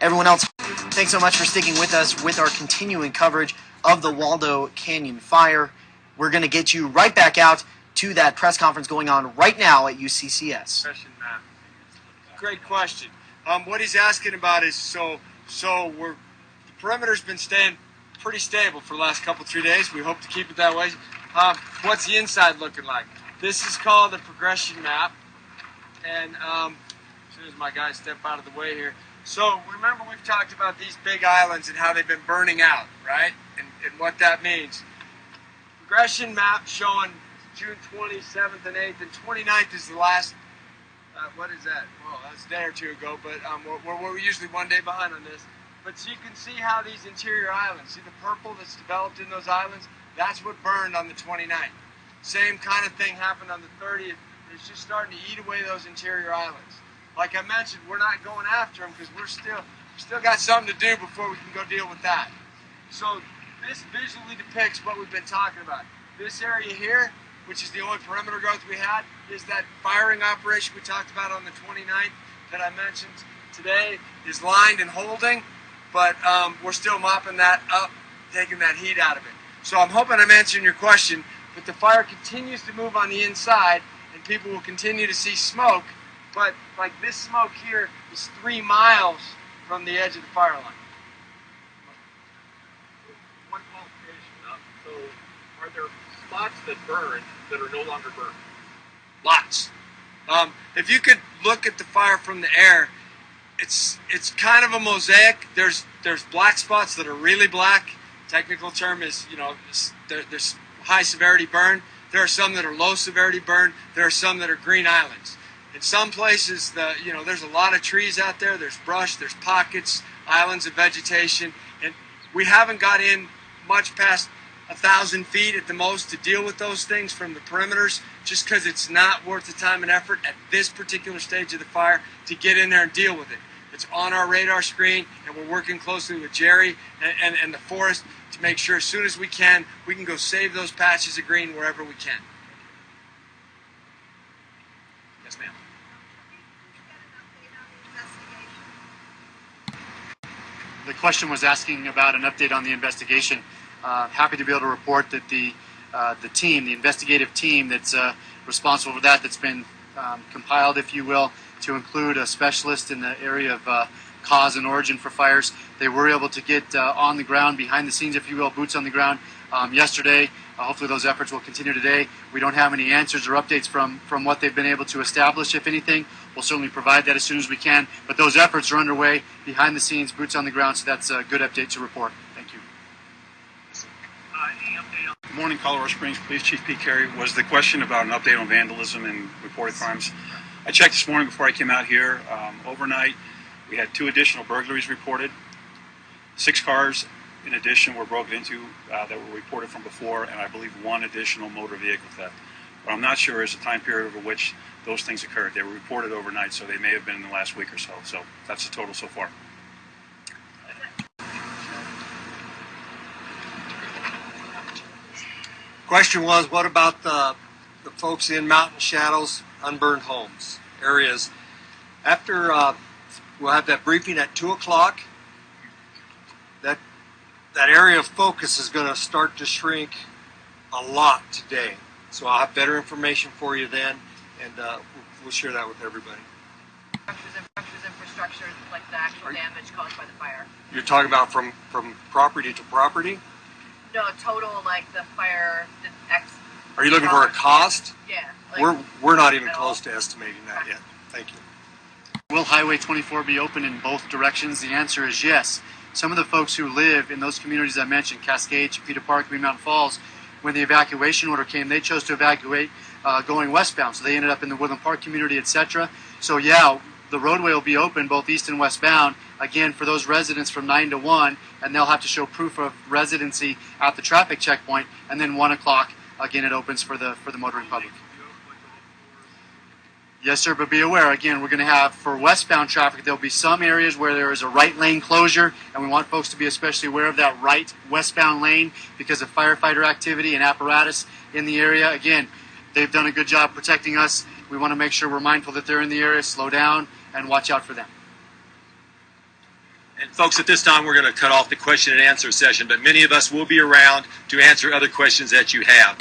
Everyone else, thanks so much for sticking with us with our continuing coverage of the Waldo Canyon fire. We're going to get you right back out to that press conference going on right now at UCCS. Great question. What he's asking about is the perimeter's been staying pretty stable for the last couple, 3 days. We hope to keep it that way. What's the inside looking like? This is called a progression map. And as soon as my guys step out of the way here. So remember we've talked about these big islands and how they've been burning out, right? And what that means. Progression map showing June 27th and 8th, and 29th is the last, what is that? Well, that's a day or two ago, but we're usually 1 day behind on this. But so you can see how these interior islands, see the purple that's developed in those islands? That's what burned on the 29th. Same kind of thing happened on the 30th. It's just starting to eat away those interior islands. Like I mentioned, we're not going after them because we still got something to do before we can go deal with that. So this visually depicts what we've been talking about. This area here, which is the only perimeter growth we had, is that firing operation we talked about on the 29th that I mentioned today is lined and holding, but we're still mopping that up, taking that heat out of it. So I'm hoping I'm answering your question, but the fire continues to move on the inside and people will continue to see smoke, but like this smoke here is 3 miles from the edge of the fire line. One qualification up. So are there spots that burn that are no longer burned? Lots. If you could look at the fire from the air, it's kind of a mosaic. There's black spots that are really black. Technical term is, there's high severity burn. There are some that are low severity burn. There are some that are green islands. In some places, there's a lot of trees out there. There's brush. There's pockets, islands of vegetation, and we haven't got in much past 1,000 feet at the most to deal with those things from the perimeters, just because it's not worth the time and effort at this particular stage of the fire to get in there and deal with it. It's on our radar screen, and we're working closely with Jerry and the forest to make sure as soon as we can go save those patches of green wherever we can. Yes, ma'am. The question was asking about an update on the investigation. Happy to be able to report that the investigative team that's responsible for that's been compiled, if you will, to include a specialist in the area of cause and origin for fires. They were able to get on the ground, behind the scenes, if you will, boots on the ground yesterday. Hopefully those efforts will continue today. We don't have any answers or updates from what they've been able to establish, if anything. We'll certainly provide that as soon as we can. But those efforts are underway, behind the scenes, boots on the ground, so that's a good update to report. Thank you. Good morning, Colorado Springs Police Chief Pete Carey. Was the question about an update on vandalism and reported crimes? I checked this morning before I came out here. Overnight, we had 2 additional burglaries reported. 6 cars, in addition, were broken into that were reported from before, and I believe 1 additional motor vehicle theft. What I'm not sure is the time period over which those things occurred. They were reported overnight, so they may have been in the last week or so. So that's the total so far. Question was, what about the folks in mountain shadows, unburned homes, areas? After we'll have that briefing at 2 o'clock. That area of focus is going to start to shrink a lot today. So I'll have better information for you then, and we'll share that with everybody. Infrastructure, like the actual damage caused by the fire. You're talking about from property to property? No, total, like the fire. Are you looking for a cost? Yeah. Like we're not even close to estimating that yet. Thank you. Will Highway 24 be open in both directions? The answer is yes. Some of the folks who live in those communities I mentioned, Cascade, Chipeta Park, Green Mountain Falls, when the evacuation order came, they chose to evacuate going westbound. So they ended up in the Woodland Park community, etc. So yeah, the roadway will be open both east and westbound, again, for those residents from 9 to 1, and they'll have to show proof of residency at the traffic checkpoint, and then 1 o'clock, again, it opens for the motoring public. Yes, sir, but be aware, again, we're going to have, for westbound traffic, there'll be some areas where there is a right lane closure, and we want folks to be especially aware of that right westbound lane because of firefighter activity and apparatus in the area. Again, they've done a good job protecting us. We want to make sure we're mindful that they're in the area, slow down, and watch out for them. And folks, at this time, we're going to cut off the question and answer session, but many of us will be around to answer other questions that you have.